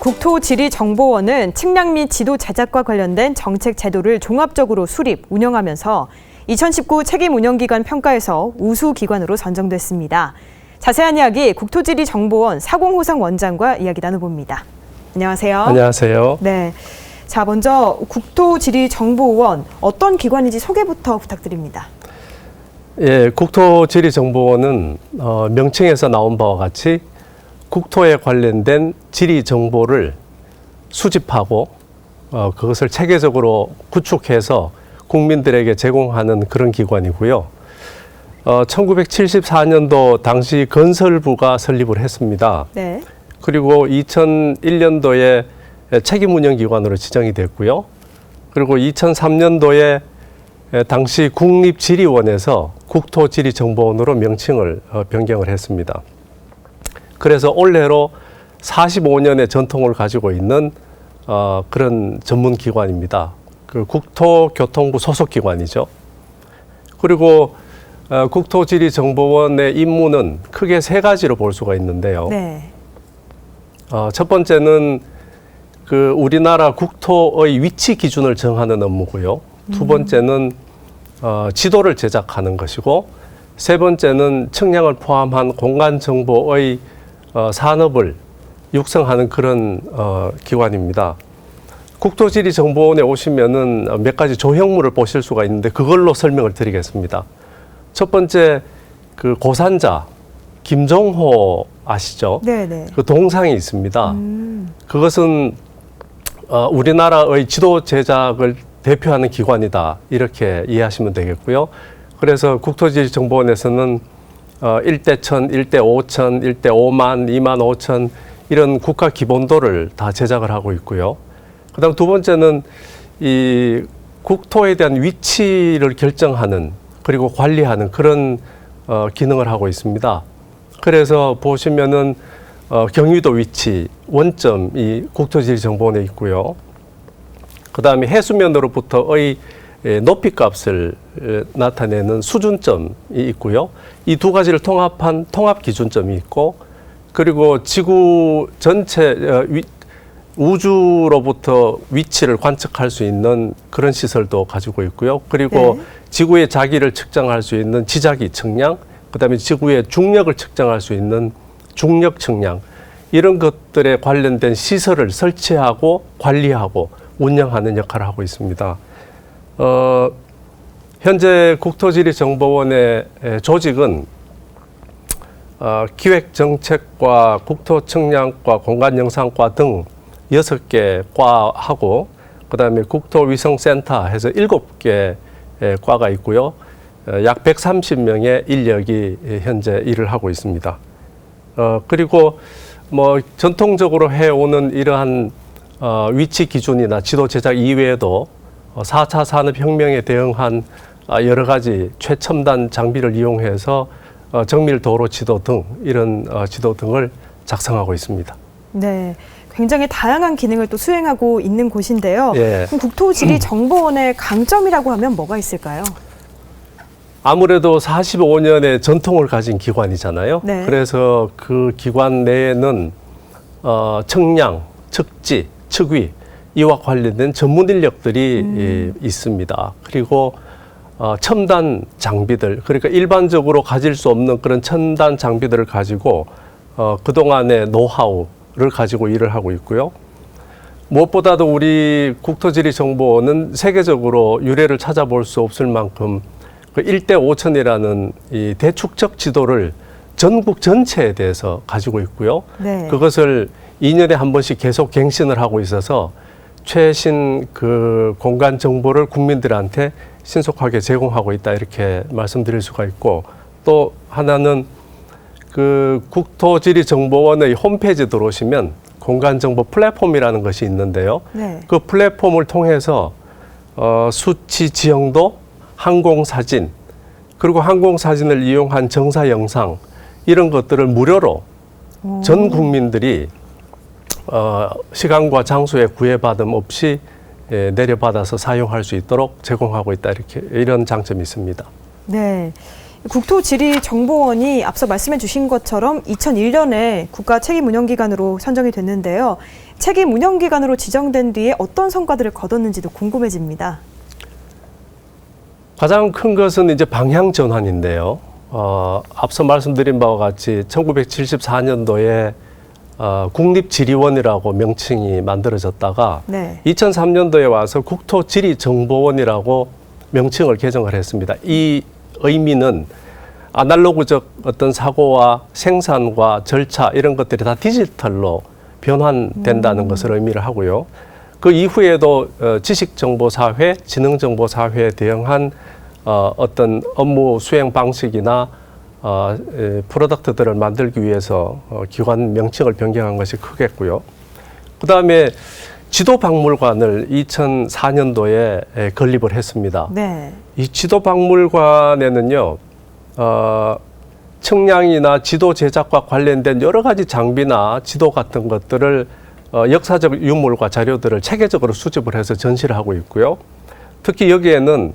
국토지리정보원은 측량 및 지도 제작과 관련된 정책 제도를 종합적으로 수립, 운영하면서 2019 책임운영기관 평가에서 우수기관으로 선정됐습니다. 자세한 이야기 국토지리정보원 사공호상 원장과 이야기 나눠봅니다. 안녕하세요. 안녕하세요. 네. 자, 먼저 국토지리정보원 어떤 기관인지 소개부터 부탁드립니다. 예, 국토지리정보원은 명칭에서 나온 바와 같이 국토에 관련된 지리 정보를 수집하고 그것을 체계적으로 구축해서 국민들에게 제공하는 그런 기관이고요. 1974년도 당시 건설부가 설립을 했습니다. 네. 그리고 2001년도에 책임운영기관으로 지정이 됐고요. 그리고 2003년도에 당시 국립지리원에서 국토지리정보원으로 명칭을 변경을 했습니다. 그래서 올해로 45년의 전통을 가지고 있는 그런 전문기관입니다. 그 국토교통부 소속기관이죠. 그리고 국토지리정보원의 임무는 크게 세 가지로 볼 수가 있는데요. 네. 첫 번째는 그 우리나라 국토의 위치 기준을 정하는 업무고요. 두 번째는 지도를 제작하는 것이고, 세 번째는 측량을 포함한 공간 정보의 산업을 육성하는 그런 기관입니다. 국토지리정보원에 오시면은 몇 가지 조형물을 보실 수가 있는데 그걸로 설명을 드리겠습니다. 첫 번째, 그 고산자 김종호 아시죠? 네네. 그 동상이 있습니다. 그것은 우리나라의 지도 제작을 대표하는 기관이다, 이렇게 이해하시면 되겠고요. 그래서 국토지리정보원에서는 1대 1000, 1대 5000, 1대 5만, 2만 5천 이런 국가 기본도를 다 제작을 하고 있고요. 그다음 두 번째는 이 국토에 대한 위치를 결정하는 그리고 관리하는 그런 기능을 하고 있습니다. 그래서 보시면은 경유도 위치 원점이 국토지리정보원에 있고요. 그다음에 해수면으로부터의 높이값을 나타내는 수준점이 있고요. 이 두 가지를 통합한 통합기준점이 있고, 그리고 지구 전체 우주로부터 위치를 관측할 수 있는 그런 시설도 가지고 있고요. 그리고 지구의 자기를 측정할 수 있는 지자기 측량, 그다음에 지구의 중력을 측정할 수 있는 중력 측량, 이런 것들에 관련된 시설을 설치하고 관리하고 운영하는 역할을 하고 있습니다. 현재 국토지리정보원의 조직은 기획정책과 국토측량과 공간영상과 등 6개 과하고, 그다음에 국토위성센터 해서 7개 과가 있고요. 약 130명의 인력이 현재 일을 하고 있습니다. 그리고 뭐 전통적으로 해오는 이러한 위치 기준이나 지도 제작 이외에도 4차 산업혁명에 대응한 여러 가지 최첨단 장비를 이용해서 정밀 도로 지도 등 이런 지도 등을 작성하고 있습니다. 네, 굉장히 다양한 기능을 또 수행하고 있는 곳인데요. 예. 그럼 국토지리정보원의 강점이라고 하면 뭐가 있을까요? 아무래도 45년의 전통을 가진 기관이잖아요. 네. 그래서 그 기관 내에는 측량, 측지, 측위 이와 관련된 전문 인력들이 있습니다. 그리고 첨단 장비들, 그러니까 일반적으로 가질 수 없는 그런 첨단 장비들을 가지고 그동안의 노하우를 가지고 일을 하고 있고요. 무엇보다도 우리 국토지리정보원은 세계적으로 유례를 찾아볼 수 없을 만큼 그 1대 5000이라는 이 대축적 지도를 전국 전체에 대해서 가지고 있고요. 네. 그것을 2년에 한 번씩 계속 갱신을 하고 있어서 최신 그 공간 정보를 국민들한테 신속하게 제공하고 있다, 이렇게 말씀드릴 수가 있고, 또 하나는 그 국토지리정보원의 홈페이지 들어오시면 공간정보 플랫폼이라는 것이 있는데요. 네. 그 플랫폼을 통해서 수치 지형도, 항공사진, 그리고 항공사진을 이용한 정사 영상, 이런 것들을 무료로 전 국민들이 시간과 장소에 구애받음 없이 내려받아서 사용할 수 있도록 제공하고 있다, 이런 장점이 있습니다. 네. 국토지리정보원이 앞서 말씀해 주신 것처럼 2001년에 국가책임운영기관으로 선정이 됐는데요. 책임 운영기관으로 지정된 뒤에 어떤 성과들을 거뒀는지도 궁금해집니다. 가장 큰 것은 이제 방향 전환인데요. 앞서 말씀드린 바와 같이 1974년도에 국립지리원이라고 명칭이 만들어졌다가 네. 2003년도에 와서 국토지리정보원이라고 명칭을 개정을 했습니다. 이 의미는 아날로그적 어떤 사고와 생산과 절차 이런 것들이 다 디지털로 변환된다는 것을 의미를 하고요. 그 이후에도 지식정보사회, 지능정보사회에 대응한 어떤 업무 수행 방식이나 프로덕트들을 만들기 위해서 기관 명칭을 변경한 것이 크겠고요. 그 다음에 지도박물관을 2004년도에 건립을 했습니다. 네. 이 지도박물관에는요, 측량이나 지도 제작과 관련된 여러 가지 장비나 지도 같은 것들을 역사적 유물과 자료들을 체계적으로 수집을 해서 전시를 하고 있고요. 특히 여기에는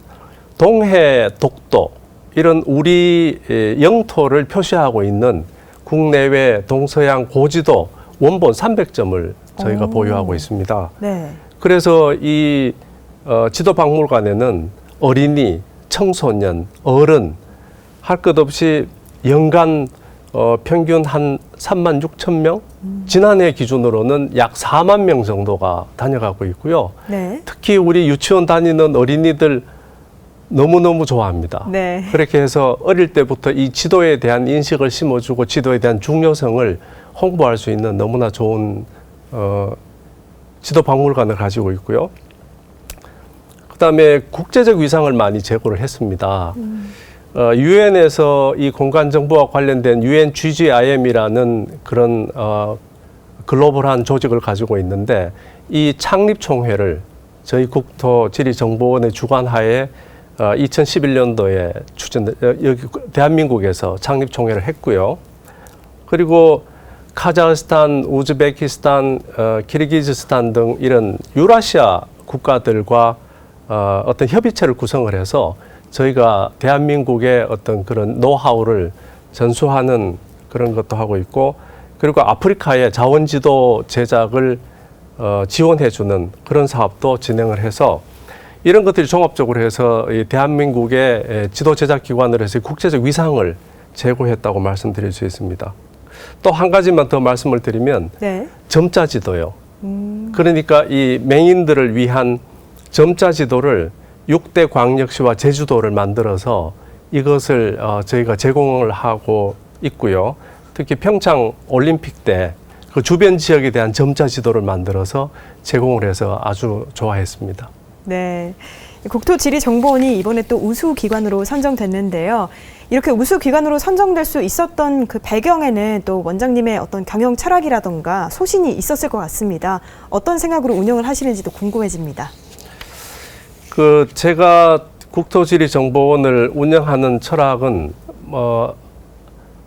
동해, 독도 이런 우리 영토를 표시하고 있는 국내외 동서양 고지도 원본 300점을 저희가 보유하고 있습니다. 네. 그래서 이 지도박물관에는 어린이, 청소년, 어른 할 것 없이 연간 평균 한 3만 6천 명? 지난해 기준으로는 약 4만 명 정도가 다녀가고 있고요. 네. 특히 우리 유치원 다니는 어린이들 너무너무 좋아합니다. 네. 그렇게 해서 어릴 때부터 이 지도에 대한 인식을 심어주고 지도에 대한 중요성을 홍보할 수 있는 너무나 좋은 지도박물관을 가지고 있고요. 그다음에 국제적 위상을 많이 제고를 했습니다. 유엔에서 이 공간 정보와 관련된 UN GGIM이라는 그런 글로벌한 조직을 가지고 있는데 이 창립 총회를 저희 국토지리정보원의 주관하에 2011년도에 여기 대한민국에서 창립 총회를 했고요. 그리고 카자흐스탄, 우즈베키스탄, 키르기즈스탄 등 이런 유라시아 국가들과 어떤 협의체를 구성을 해서 저희가 대한민국의 어떤 그런 노하우를 전수하는 그런 것도 하고 있고, 그리고 아프리카의 자원지도 제작을 지원해주는 그런 사업도 진행을 해서 이런 것들이 종합적으로 해서 이 대한민국의 지도 제작 기관으로 해서 국제적 위상을 제고했다고 말씀드릴 수 있습니다. 또 한 가지만 더 말씀을 드리면 네. 점자 지도요. 그러니까 이 맹인들을 위한 점자 지도를 6대 광역시와 제주도를 만들어서 이것을 저희가 제공을 하고 있고요. 특히 평창 올림픽 때 그 주변 지역에 대한 점자 지도를 만들어서 제공을 해서 아주 좋아했습니다. 네. 국토지리정보원이 이번에 또 우수기관으로 선정됐는데요. 이렇게 우수기관으로 선정될 수 있었던 그 배경에는 또 원장님의 어떤 경영 철학이라던가 소신이 있었을 것 같습니다. 어떤 생각으로 운영을 하시는지도 궁금해집니다. 제가 국토지리정보원을 운영하는 철학은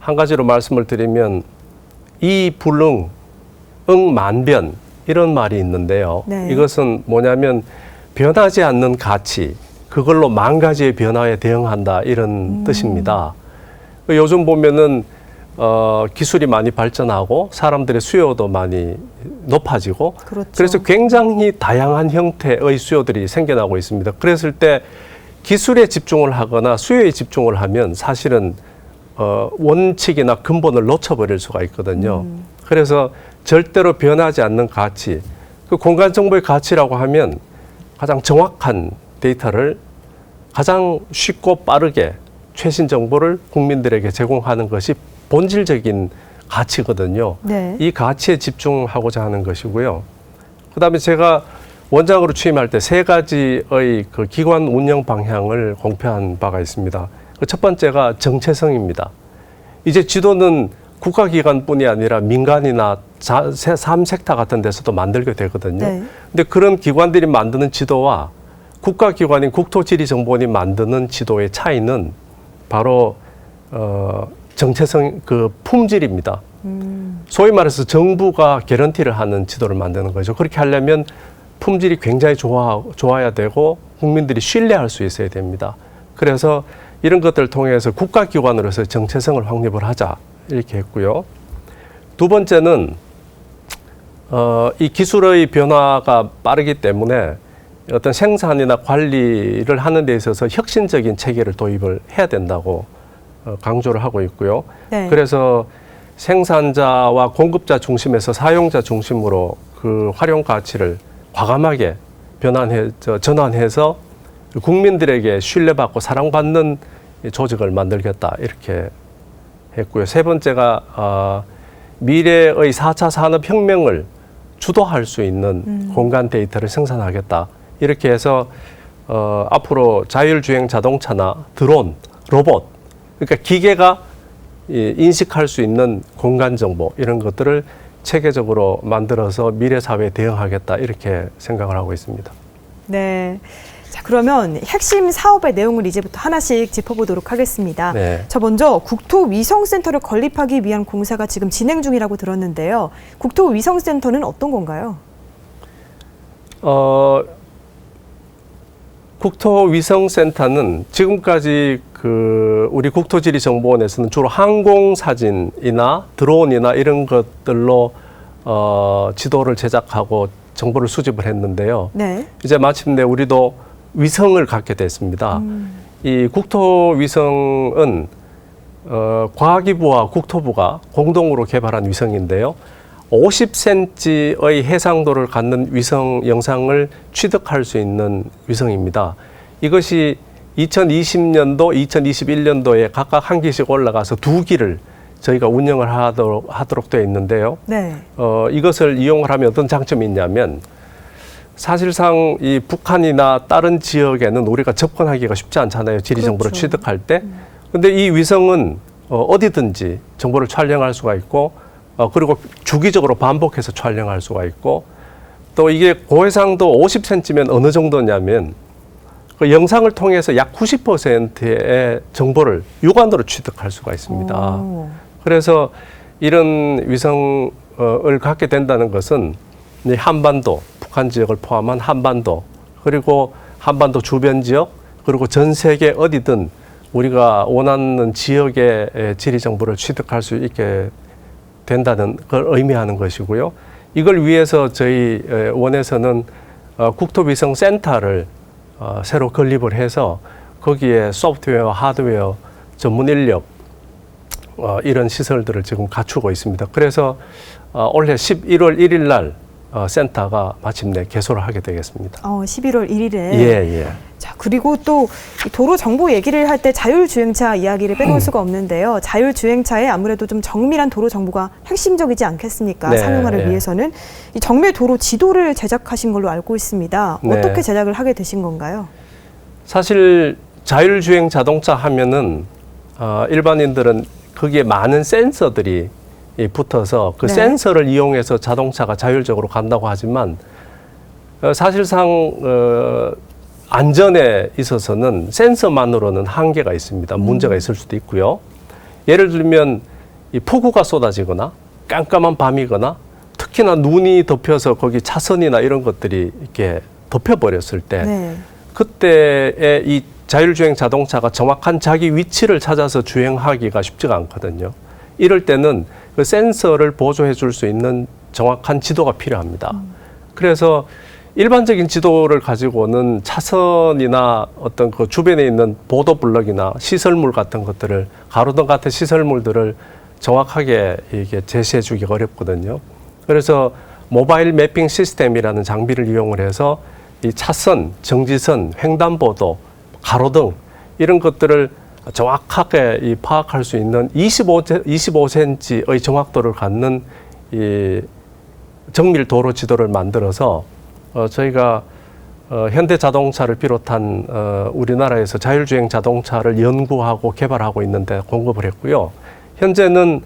한 가지로 말씀을 드리면 이불응, 응만변 이런 말이 있는데요. 네. 이것은 뭐냐면 변하지 않는 가치, 그걸로 만 가지의 변화에 대응한다 이런 뜻입니다. 요즘 보면은 기술이 많이 발전하고 사람들의 수요도 많이 높아지고 그렇죠. 그래서 굉장히 다양한 형태의 수요들이 생겨나고 있습니다. 그랬을 때 기술에 집중을 하거나 수요에 집중을 하면 사실은 원칙이나 근본을 놓쳐버릴 수가 있거든요. 그래서 절대로 변하지 않는 가치, 그 공간 정보의 가치라고 하면 가장 정확한 데이터를 가장 쉽고 빠르게 최신 정보를 국민들에게 제공하는 것이 본질적인 가치거든요. 네. 이 가치에 집중하고자 하는 것이고요. 그다음에 제가 원장으로 취임할 때 세 가지의 그 기관 운영 방향을 공표한 바가 있습니다. 그 첫 번째가 정체성입니다. 이제 지도는 국가기관뿐이 아니라 민간이나 3섹터 같은 데서도 만들게 되거든요. 네. 근데 그런 기관들이 만드는 지도와 국가기관인 국토지리정보원이 만드는 지도의 차이는 바로 정체성, 그 품질입니다. 소위 말해서 정부가 개런티를 하는 지도를 만드는 거죠. 그렇게 하려면 품질이 굉장히 좋아야 되고 국민들이 신뢰할 수 있어야 됩니다. 그래서 이런 것들을 통해서 국가기관으로서 정체성을 확립을 하자 이렇게 했고요. 두 번째는 이 기술의 변화가 빠르기 때문에 어떤 생산이나 관리를 하는 데 있어서 혁신적인 체계를 도입을 해야 된다고 강조를 하고 있고요. 네. 그래서 생산자와 공급자 중심에서 사용자 중심으로 그 활용 가치를 과감하게 전환해서 국민들에게 신뢰받고 사랑받는 조직을 만들겠다 이렇게 했고요. 세 번째가 미래의 4차 산업혁명을 주도할 수 있는 공간 데이터를 생산하겠다. 이렇게 해서 앞으로 자율주행 자동차나 드론, 로봇, 그러니까 기계가 인식할 수 있는 공간 정보 이런 것들을 체계적으로 만들어서 미래 사회에 대응하겠다 이렇게 생각을 하고 있습니다. 네. 자, 그러면 핵심 사업의 내용을 이제부터 하나씩 짚어보도록 하겠습니다. 네. 저 먼저 국토위성센터를 건립하기 위한 공사가 지금 진행 중이라고 들었는데요. 국토위성센터는 어떤 건가요? 국토위성센터는 지금까지 우리 국토지리정보원에서는 주로 항공 사진이나 드론이나 이런 것들로 지도를 제작하고 정보를 수집을 했는데요. 네. 이제 마침내 우리도 위성을 갖게 됐습니다. 이 국토위성은 과기부와 국토부가 공동으로 개발한 위성인데요. 50cm의 해상도를 갖는 위성 영상을 취득할 수 있는 위성입니다. 이것이 2020년도, 2021년도에 각각 한 기씩 올라가서 2기를 저희가 운영을 하도록 되어 있는데요. 네. 이것을 이용을 하면 어떤 장점이 있냐면 사실상 이 북한이나 다른 지역에는 우리가 접근하기가 쉽지 않잖아요. 지리 정보를 그렇죠. 취득할 때. 근데 이 위성은 어디든지 정보를 촬영할 수가 있고 그리고 주기적으로 반복해서 촬영할 수가 있고 또 이게 고해상도 50cm면 어느 정도냐면 그 영상을 통해서 약 90%의 정보를 육안으로 취득할 수가 있습니다. 오. 그래서 이런 위성을 갖게 된다는 것은 이제 한반도, 북한 지역을 포함한 한반도, 그리고 한반도 주변 지역, 그리고 전 세계 어디든 우리가 원하는 지역의 지리 정보를 취득할 수 있게 된다는 걸 의미하는 것이고요. 이걸 위해서 저희 원에서는 국토위성센터를 새로 건립을 해서 거기에 소프트웨어, 하드웨어, 전문 인력 이런 시설들을 지금 갖추고 있습니다. 그래서 올해 11월 1일 날 센터가 마침내 개소를 하게 되겠습니다. 11월 1일에. 예. 자, 그리고 또 도로 정보 얘기를 할 때 자율주행차 이야기를 빼놓을 수가 없는데요. 자율주행차에 아무래도 좀 정밀한 도로 정보가 핵심적이지 않겠습니까? 네, 상용화를 예. 위해서는 이 정밀 도로 지도를 제작하신 걸로 알고 있습니다. 네. 어떻게 제작을 하게 되신 건가요? 사실 자율주행 자동차 하면은 일반인들은 거기에 많은 센서들이 붙어서 그 네. 센서를 이용해서 자동차가 자율적으로 간다고 하지만 사실상 안전에 있어서는 센서만으로는 한계가 있습니다. 문제가 있을 수도 있고요. 예를 들면 이 폭우가 쏟아지거나 깜깜한 밤이거나 특히나 눈이 덮여서 거기 차선이나 이런 것들이 이렇게 덮여버렸을 때 네. 그때의 이 자율주행 자동차가 정확한 자기 위치를 찾아서 주행하기가 쉽지가 않거든요. 이럴 때는 그 센서를 보조해 줄 수 있는 정확한 지도가 필요합니다. 그래서 일반적인 지도를 가지고는 차선이나 어떤 그 주변에 있는 보도 블럭이나 시설물 같은 것들을 가로등 같은 시설물들을 정확하게 이게 제시해 주기가 어렵거든요. 그래서 모바일 매핑 시스템이라는 장비를 이용을 해서 이 차선, 정지선, 횡단보도, 가로등 이런 것들을 정확하게 파악할 수 있는 25cm의 정확도를 갖는 이 정밀 도로 지도를 만들어서 저희가 현대자동차를 비롯한 우리나라에서 자율주행 자동차를 연구하고 개발하고 있는데 공급을 했고요. 현재는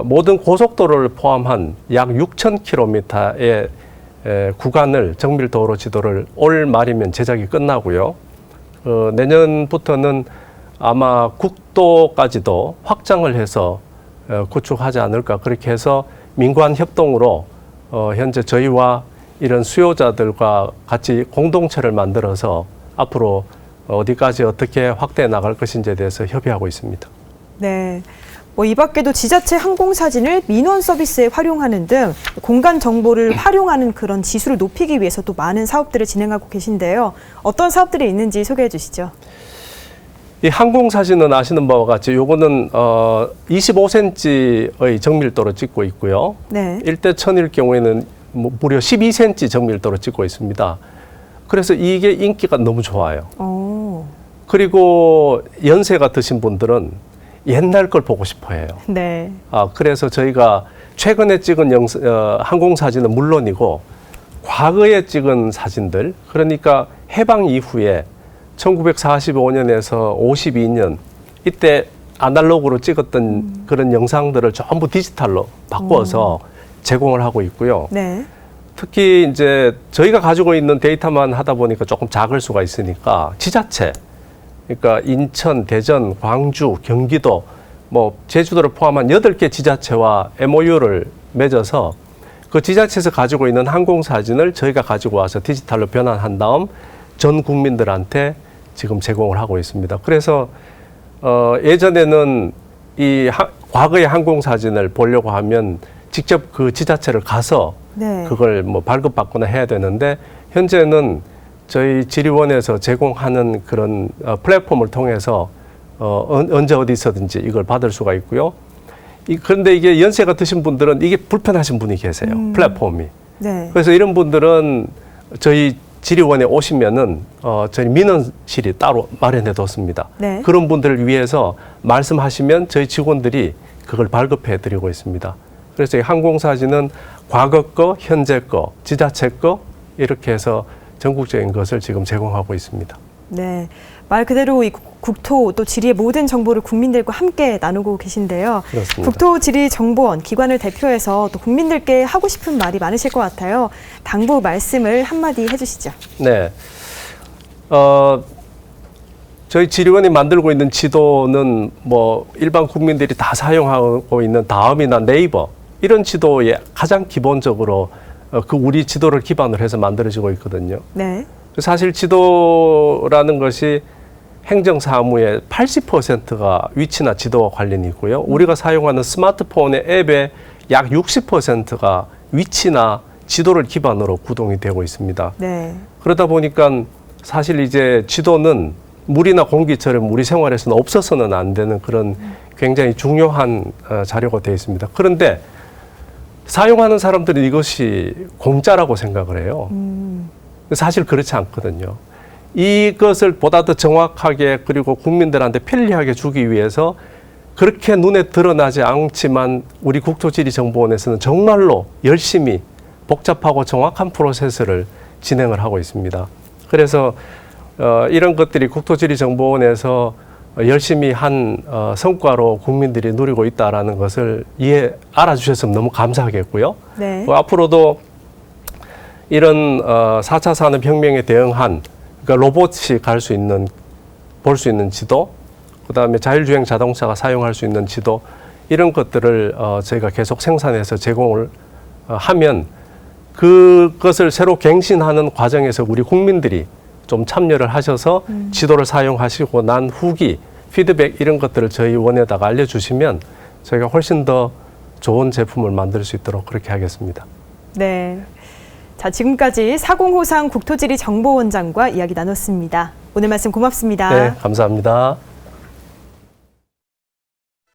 모든 고속도로를 포함한 약 6,000km의 구간을 정밀 도로 지도를 올 말이면 제작이 끝나고요. 내년부터는 아마 국도까지도 확장을 해서 구축하지 않을까 그렇게 해서 민관 협동으로 현재 저희와 이런 수요자들과 같이 공동체를 만들어서 앞으로 어디까지 어떻게 확대해 나갈 것인지에 대해서 협의하고 있습니다. 네. 이 밖에도 지자체 항공사진을 민원 서비스에 활용하는 등 공간 정보를 활용하는 그런 지수를 높이기 위해서 또 많은 사업들을 진행하고 계신데요. 어떤 사업들이 있는지 소개해 주시죠. 이 항공사진은 아시는 바와 같이 요거는 25cm의 정밀도로 찍고 있고요. 네. 1대 1000일 경우에는 무려 12cm 정밀도로 찍고 있습니다. 그래서 이게 인기가 너무 좋아요. 그리고 연세가 드신 분들은 옛날 걸 보고 싶어 해요. 네. 그래서 저희가 최근에 찍은 항공사진은 물론이고 과거에 찍은 사진들, 그러니까 해방 이후에 1945년에서 52년 이때 아날로그로 찍었던 그런 영상들을 전부 디지털로 바꿔서 제공을 하고 있고요. 네. 특히 이제 저희가 가지고 있는 데이터만 하다 보니까 조금 작을 수가 있으니까 지자체, 그러니까 인천, 대전, 광주, 경기도, 제주도를 포함한 8개 지자체와 MOU를 맺어서 그 지자체에서 가지고 있는 항공사진을 저희가 가지고 와서 디지털로 변환한 다음 전 국민들한테 지금 제공을 하고 있습니다. 그래서 예전에는 과거의 항공사진을 보려고 하면 직접 그 지자체를 가서 네. 그걸 발급받거나 해야 되는데 현재는 저희 지리원에서 제공하는 그런 플랫폼을 통해서 언제 어디서든지 이걸 받을 수가 있고요. 그런데 이게 연세가 드신 분들은 이게 불편하신 분이 계세요. 플랫폼이. 네. 그래서 이런 분들은 저희 지리원에 오시면은 저희 민원실이 따로 마련해 뒀습니다. 네. 그런 분들을 위해서 말씀하시면 저희 직원들이 그걸 발급해 드리고 있습니다. 그래서 이 항공사진은 과거 거, 현재 거, 지자체 거 이렇게 해서 전국적인 것을 지금 제공하고 있습니다. 네. 말 그대로 이 국토 또 지리의 모든 정보를 국민들과 함께 나누고 계신데요. 그렇습니다. 국토지리정보원 기관을 대표해서 또 국민들께 하고 싶은 말이 많으실 것 같아요. 당부 말씀을 한마디 해주시죠. 네. 저희 지리원이 만들고 있는 지도는 일반 국민들이 다 사용하고 있는 다음이나 네이버 이런 지도에 가장 기본적으로 그 우리 지도를 기반으로 해서 만들어지고 있거든요. 네. 사실 지도라는 것이 행정사무의 80%가 위치나 지도와 관련이 있고요. 우리가 사용하는 스마트폰의 앱의 약 60%가 위치나 지도를 기반으로 구동이 되고 있습니다. 네. 그러다 보니까 사실 이제 지도는 물이나 공기처럼 우리 생활에서는 없어서는 안 되는 그런 굉장히 중요한 자료가 되어 있습니다. 그런데 사용하는 사람들은 이것이 공짜라고 생각을 해요. 사실 그렇지 않거든요. 이것을 보다 더 정확하게 그리고 국민들한테 편리하게 주기 위해서 그렇게 눈에 드러나지 않지만 우리 국토지리정보원에서는 정말로 열심히 복잡하고 정확한 프로세스를 진행을 하고 있습니다. 그래서 이런 것들이 국토지리정보원에서 열심히 한 성과로 국민들이 누리고 있다는 것을 알아주셨으면 너무 감사하겠고요. 네. 앞으로도 이런 4차 산업혁명에 대응한 그러니까 로봇이 볼 수 있는 지도, 그다음에 자율주행 자동차가 사용할 수 있는 지도 이런 것들을 저희가 계속 생산해서 제공을 하면 그것을 새로 갱신하는 과정에서 우리 국민들이 좀 참여를 하셔서 지도를 사용하시고 난 후기, 피드백 이런 것들을 저희 원에다가 알려주시면 저희가 훨씬 더 좋은 제품을 만들 수 있도록 그렇게 하겠습니다. 네. 자, 지금까지 사공호상 국토지리정보원장과 이야기 나눴습니다. 오늘 말씀 고맙습니다. 네, 감사합니다.